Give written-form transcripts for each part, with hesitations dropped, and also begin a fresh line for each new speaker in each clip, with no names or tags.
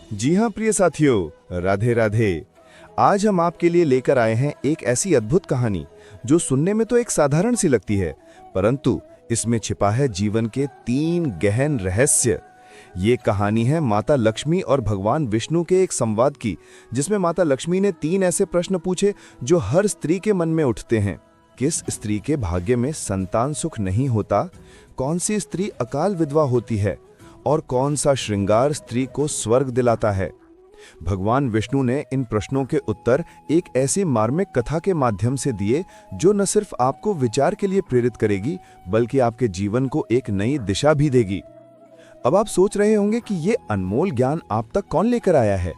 जी हाँ प्रिय साथियों, राधे राधे। आज हम आपके लिए लेकर आए हैं एक ऐसी अद्भुत कहानी जो सुनने में तो एक साधारण सी लगती है, परंतु इसमें छिपा है जीवन के 3 गहन रहस्य। ये कहानी है माता लक्ष्मी और भगवान विष्णु के एक संवाद की, जिसमें माता लक्ष्मी ने 3 ऐसे प्रश्न पूछे जो हर स्त्री के मन में उठते हैं। किस स्त्री के भाग्य में संतान सुख नहीं होता? कौन सी स्त्री अकाल विधवा होती है? और कौन सा श्रृंगार स्त्री को स्वर्ग दिलाता है? भगवान विष्णु ने इन प्रश्नों के उत्तर एक ऐसी मार्मिक कथा के माध्यम से दिए जो न सिर्फ आपको विचार के लिए प्रेरित करेगी, बल्कि आपके जीवन को एक नई दिशा भी देगी। अब आप सोच रहे होंगे कि ये अनमोल ज्ञान आप तक कौन लेकर आया है?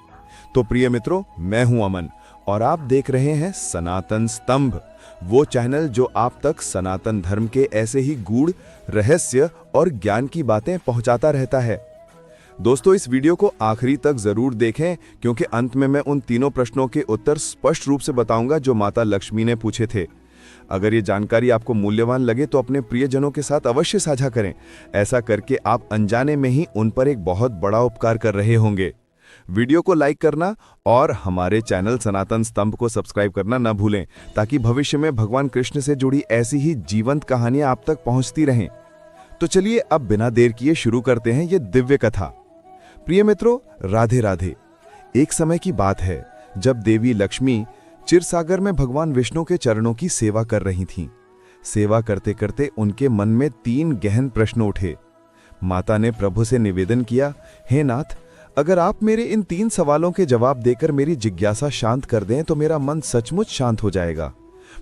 तो प्रिय मित्रों, मैं हूं अमन और आप देख रहे हैं सनातन स्तंभ, वो चैनल जो आप तक सनातन धर्म के ऐसे ही गूढ़ रहस्य और ज्ञान की बातें पहुंचाता रहता है। दोस्तों, इस वीडियो को आखिरी तक जरूर देखें, क्योंकि अंत में मैं उन तीनों प्रश्नों के उत्तर स्पष्ट रूप से बताऊंगा जो माता लक्ष्मी ने पूछे थे। अगर ये जानकारी आपको मूल्यवान लगे तो अपने प्रियजनों के साथ अवश्य साझा करें। ऐसा करके आप अनजाने में ही उन पर एक बहुत बड़ा उपकार कर रहे होंगे। वीडियो को लाइक करना और हमारे चैनल सनातन स्तंभ को सब्सक्राइब करना न भूलें, ताकि भविष्य में भगवान कृष्ण से जुड़ी ऐसी ही जीवंत कहानियां आप तक पहुंचती रहें। तो चलिए अब बिना देर किए शुरू करते हैं ये दिव्य कथा। प्रिय मित्रों, राधे राधे। एक समय की बात है जब देवी लक्ष्मी क्षीरसागर में भगवान विष्णु के चरणों की सेवा कर रही थीं। सेवा करते करते उनके मन में 3 गहन प्रश्न उठे। माता ने प्रभु से निवेदन किया, हे नाथ, अगर आप मेरे इन 3 सवालों के जवाब देकर मेरी जिज्ञासा शांत कर दें तो मेरा मन सचमुच शांत हो जाएगा।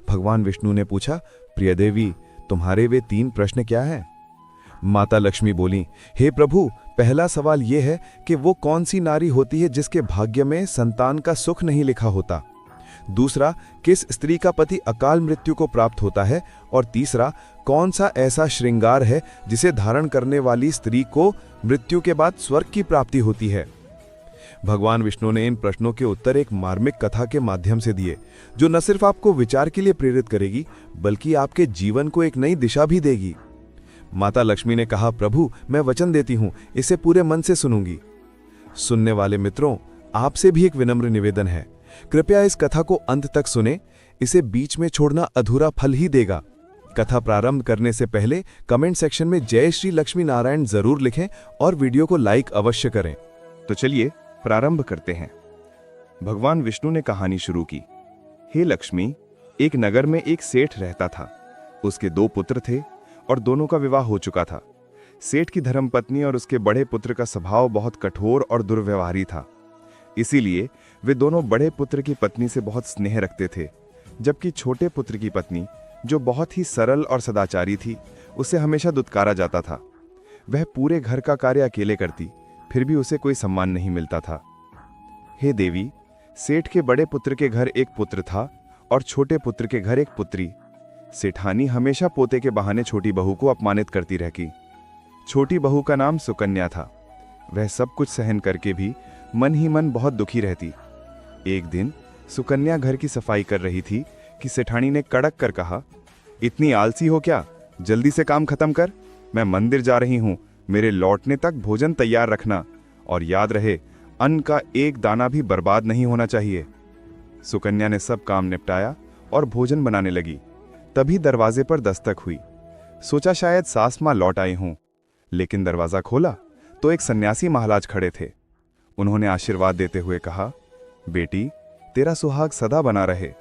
भगवान विष्णु ने पूछा, प्रिय देवी, तुम्हारे वे 3 प्रश्न क्या हैं? माता लक्ष्मी बोली, हे प्रभु, पहला सवाल यह है कि वो कौन सी नारी होती है जिसके भाग्य में संतान का सुख नहीं लिखा होता? दूसरा, किस स्त्री का पति अकाल मृत्यु को प्राप्त होता है? और तीसरा, कौन सा ऐसा श्रृंगार है जिसे धारण करने वाली स्त्री को मृत्यु के बाद स्वर्ग की प्राप्ति होती है? भगवान विष्णु ने इन प्रश्नों के उत्तर एक मार्मिक कथा के माध्यम से दिए, जो न सिर्फ आपको विचार के लिए प्रेरित करेगी, बल्कि आपके जीवन को एक नई दिशा भी देगी। माता लक्ष्मी ने कहा, प्रभु, मैं वचन देती हूं, इसे पूरे मन से सुनूंगी। सुनने वाले मित्रों, आपसे भी एक विनम्र निवेदन है, कृपया इस कथा को अंत तक सुने। इसे बीच में छोड़ना अधूरा फल ही देगा। कथा प्रारंभ करने से पहले कमेंट सेक्शन में जय श्री लक्ष्मी नारायण जरूर लिखें और वीडियो को लाइक अवश्य करें। तो चलिए प्रारंभ करते हैं। भगवान विष्णु ने कहानी शुरू की। हे लक्ष्मी, एक नगर में एक सेठ रहता था। उसके 2 पुत्र थे और दोनों का विवाह हो चुका था। सेठ की धर्मपत्नी और उसके बड़े पुत्र का स्वभाव बहुत कठोर और दुर्व्यवहारी था। इसीलिए वे दोनों बड़े पुत्र की पत्नी से बहुत स्नेह रखते थे, जबकि छोटे पुत्र की पत्नी, जो बहुत ही सरल और सदाचारी थी, उसे हमेशा दुत्कारा जाता था। वह पूरे घर का कार्य अकेले करती, फिर भी उसे कोई सम्मान नहीं मिलता था। हे देवी, सेठ के बड़े पुत्र के घर एक पुत्र था और छोटे पुत्र के घर एक पुत्री। सेठानी हमेशा पोते के बहाने छोटी बहू को अपमानित करती रहती। छोटी बहू का नाम सुकन्या था। वह सब कुछ सहन करके भी मन ही मन बहुत दुखी रहती। एक दिन सुकन्या घर की सफाई कर रही थी कि सेठानी ने कड़क कर कहा, इतनी आलसी हो क्या? जल्दी से काम खत्म कर। मैं मंदिर जा रही हूं, मेरे लौटने तक भोजन तैयार रखना, और याद रहे, अन्न का एक दाना भी बर्बाद नहीं होना चाहिए। सुकन्या ने सब काम निपटाया और भोजन बनाने लगी। तभी दरवाजे पर दस्तक हुई। सोचा शायद सास मां लौट आई हों, लेकिन दरवाजा खोला तो एक सन्यासी महाराज खड़े थे। उन्होंने आशीर्वाद देते हुए कहा, बेटी, तेरा सुहाग सदा बना रहे।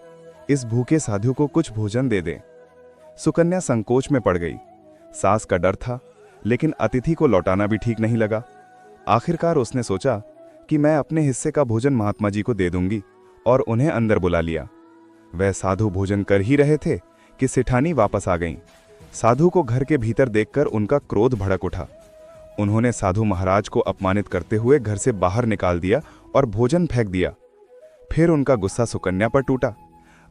इस भूखे साधु को कुछ भोजन दे दे। सुकन्या संकोच में पड़ गई। सास का डर था, लेकिन अतिथि को लौटाना भी ठीक नहीं लगा। आखिरकार उसने सोचा कि मैं अपने हिस्से का भोजन महात्मा जी को दे दूंगी, और उन्हें अंदर बुला लिया। वह साधु भोजन कर ही रहे थे कि सेठानी वापस आ गईं। साधु को घर के भीतर देखकर उनका क्रोध भड़क उठा। उन्होंने साधु महाराज को अपमानित करते हुए घर से बाहर निकाल दिया और भोजन फेंक दिया। फिर उनका गुस्सा सुकन्या पर टूटा।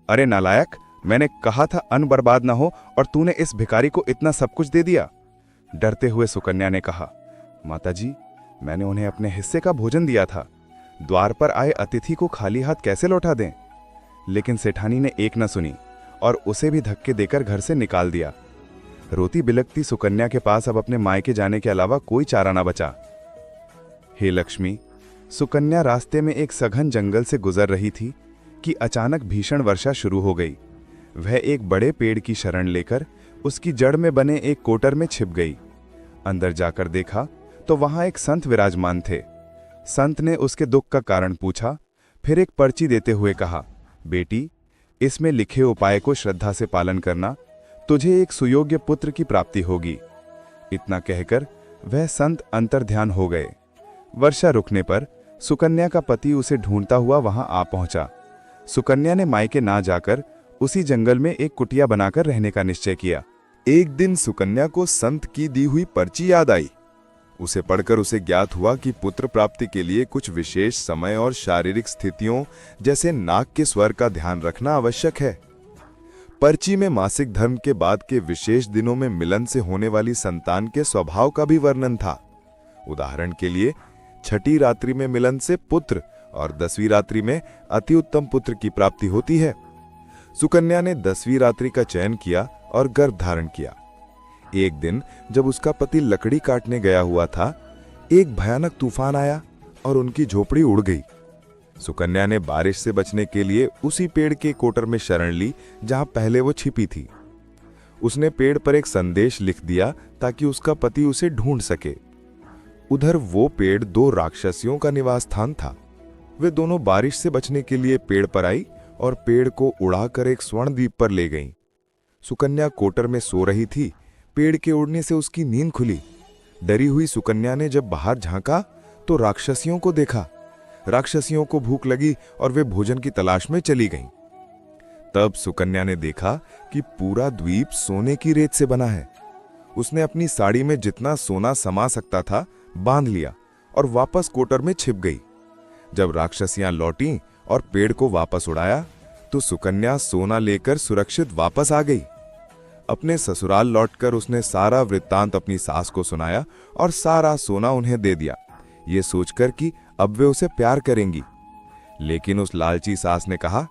अरे नालायक, मैंने कहा था अन्न बर्बाद ना हो, और तूने इस भिखारी को इतना सब कुछ दे दिया। डरते हुए सुकन्या ने कहा, माताजी, मैंने उन्हें अपने हिस्से का भोजन दिया था। द्वार पर आए अतिथि को खाली हाथ कैसे लौटा दें? लेकिन सेठानी ने एक न सुनी और उसे भी धक्के देकर घर से निकाल दिया। रोती बिलखती सुकन्या के पास अब अपने मायके जाने के अलावा कोई चारा ना बचा। हे लक्ष्मी,
सुकन्या रास्ते में एक सघन जंगल से गुजर रही थी कि अचानक भीषण वर्षा शुरू हो गई। वह एक बड़े पेड़ की शरण लेकर उसकी जड़ में बने एक कोटर में छिप गई। अंदर जाकर देखा तो वहां एक संत विराजमान थे। संत ने उसके दुख का कारण पूछा, फिर एक पर्ची देते हुए कहा, बेटी, इसमें लिखे उपाय को श्रद्धा से पालन करना, तुझे एक सुयोग्य पुत्र की प्राप्ति होगी। इतना कहकर वह संत अंतर्ध्यान हो गए। वर्षा रुकने पर सुकन्या का पति उसे ढूंढता हुआ वहां आ पहुंचा। सुकन्या ने मायके ना जाकर उसी जंगल में एक कुटिया बनाकर रहने का निश्चय किया।
एक दिन सुकन्या को संत की दी हुई पर्ची याद आई। उसे पढ़कर उसे ज्ञात हुआ कि पुत्र प्राप्ति के लिए कुछ विशेष समय और शारीरिक स्थितियों जैसे नाक के स्वर का ध्यान रखना आवश्यक है। पर्ची में मासिक धर्म के बाद के विशेष दिनों में मिलन से होने वाली संतान के स्वभाव का भी वर्णन था। उदाहरण के लिए, छठी रात्रि में मिलन से पुत्र और 10वीं रात्रि में अति उत्तम पुत्र की प्राप्ति होती है। सुकन्या ने 10वीं रात्रि का चयन किया और गर्भ धारण किया। एक दिन जब उसका पति लकड़ी काटने गया हुआ था, एक भयानक तूफान आया और उनकी झोपड़ी उड़ गई। सुकन्या ने बारिश से बचने के लिए उसी पेड़ के कोटर में शरण ली जहां पहले वो छिपी थी। उसने पेड़ पर एक संदेश लिख दिया ताकि उसका पति उसे ढूंढ सके। उधर वो पेड़ 2 राक्षसियों का निवास स्थान था। वे दोनों बारिश से बचने के लिए पेड़ पर आई और पेड़ को उड़ाकर एक स्वर्ण द्वीप पर ले गईं। सुकन्या कोटर में सो रही थी। पेड़ के उड़ने से उसकी नींद खुली। डरी हुई सुकन्या ने जब बाहर झांका तो राक्षसियों को देखा। राक्षसियों को भूख लगी और वे भोजन की तलाश में चली गईं। तब सुकन्या ने देखा कि पूरा द्वीप सोने की रेत से बना है। उसने अपनी साड़ी में जितना सोना समा सकता था बांध लिया और वापस कोटर में छिप गई। जब राक्षसियां लौटीं और पेड़ को वापस उड़ाया तो सुकन्या सोना लेकर सुरक्षित वापस आ गई। अपने ससुराल लौटकर उसने सारा वृत्तांत अपनी सास को सुनाया और सारा सोना उन्हें दे दिया, ये सोचकर कि अब वे उसे प्यार करेंगी। लेकिन उस लालची सास ने कहा,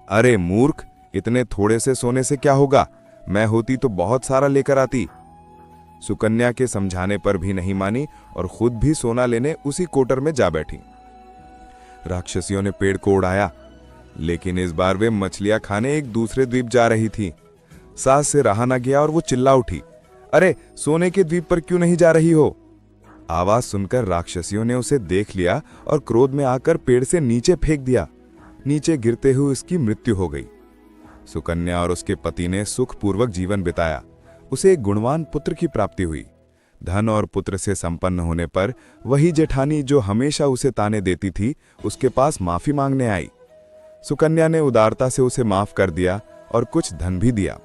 अरे मूर्ख, इतने थोड़े से सोने से क्या होगा? मैं होती तो बहुत सारा लेकर आती। सुकन्या के समझाने पर भी नहीं मानी और खुद भी सोना लेने उसी कोटर में जा बैठी। राक्षसियों ने पेड़ को उड़ाया, लेकिन इस बार वे मछलियां खाने एक दूसरे द्वीप जा रही थी। सास से रहा न गया और वो चिल्ला उठी, अरे सोने के द्वीप पर क्यों नहीं जा रही हो? आवाज सुनकर राक्षसियों ने उसे देख लिया और क्रोध में आकर पेड़ से नीचे फेंक दिया। नीचे गिरते हुए उसकी मृत्यु हो गई। सुकन्या और उसके पति ने सुखपूर्वक जीवन बिताया। उसे एक गुणवान पुत्र की प्राप्ति हुई। धन और पुत्र से संपन्न होने पर वही जेठानी जो हमेशा उसे ताने देती थी, उसके पास माफी मांगने आई। सुकन्या ने उदारता से उसे माफ कर दिया और कुछ धन भी दिया।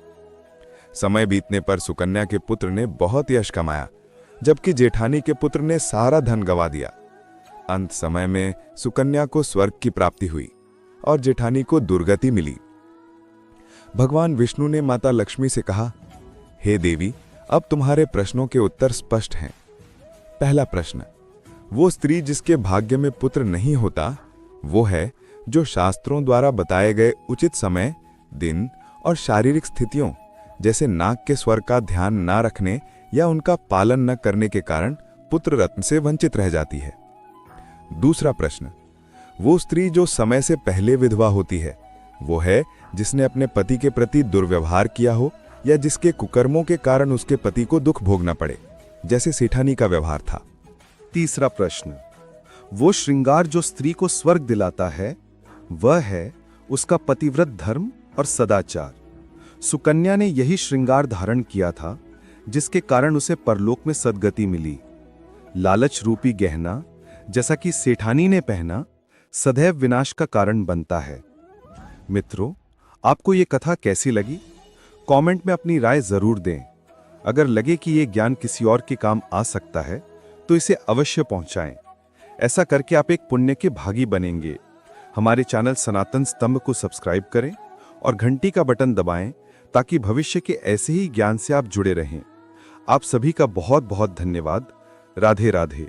समय बीतने पर सुकन्या के पुत्र ने बहुत यश कमाया, जबकि जेठानी के पुत्र ने सारा धन गंवा दिया। अंत समय में सुकन्या को स्वर्ग की प्राप्ति हुई और जेठानी को दुर्गति मिली। भगवान विष्णु ने माता लक्ष्मी से कहा, हे देवी, अब तुम्हारे प्रश्नों के उत्तर स्पष्ट हैं। पहला प्रश्न, वो स्त्री जिसके भाग्य में पुत्र नहीं होता, वो है जो शास्त्रों द्वारा बताए गए उचित समय, दिन और शारीरिक स्थितियों जैसे नाक के स्वर का ध्यान न रखने या उनका पालन न करने के कारण पुत्र रत्न से वंचित रह जाती है। दूसरा प्रश्न, वो स्त्री जो समय से पहले विधवा होती है, वो है जिसने अपने पति के प्रति दुर्व्यवहार किया हो या जिसके कुकर्मों के कारण उसके पति को दुख भोगना पड़े, जैसे सेठानी का व्यवहार था।
तीसरा प्रश्न, वो श्रृंगार जो स्त्री को स्वर्ग दिलाता है, वह है उसका पतिव्रत धर्म और सदाचार। सुकन्या ने यही श्रृंगार धारण किया था जिसके कारण उसे परलोक में सद्गति मिली। लालच रूपी गहना, जैसा कि सेठानी ने पहना, सदैव विनाश का कारण बनता है। मित्रों, आपको ये कथा कैसी लगी? कमेंट में अपनी राय जरूर दें। अगर लगे कि ये ज्ञान किसी और के काम आ सकता है तो इसे अवश्य पहुंचाएं। ऐसा करके आप एक पुण्य के भागी बनेंगे। हमारे चैनल सनातन स्तंभ को सब्सक्राइब करें और घंटी का बटन दबाएं ताकि भविष्य के ऐसे ही ज्ञान से आप जुड़े रहें। आप सभी का बहुत बहुत धन्यवाद। राधे राधे।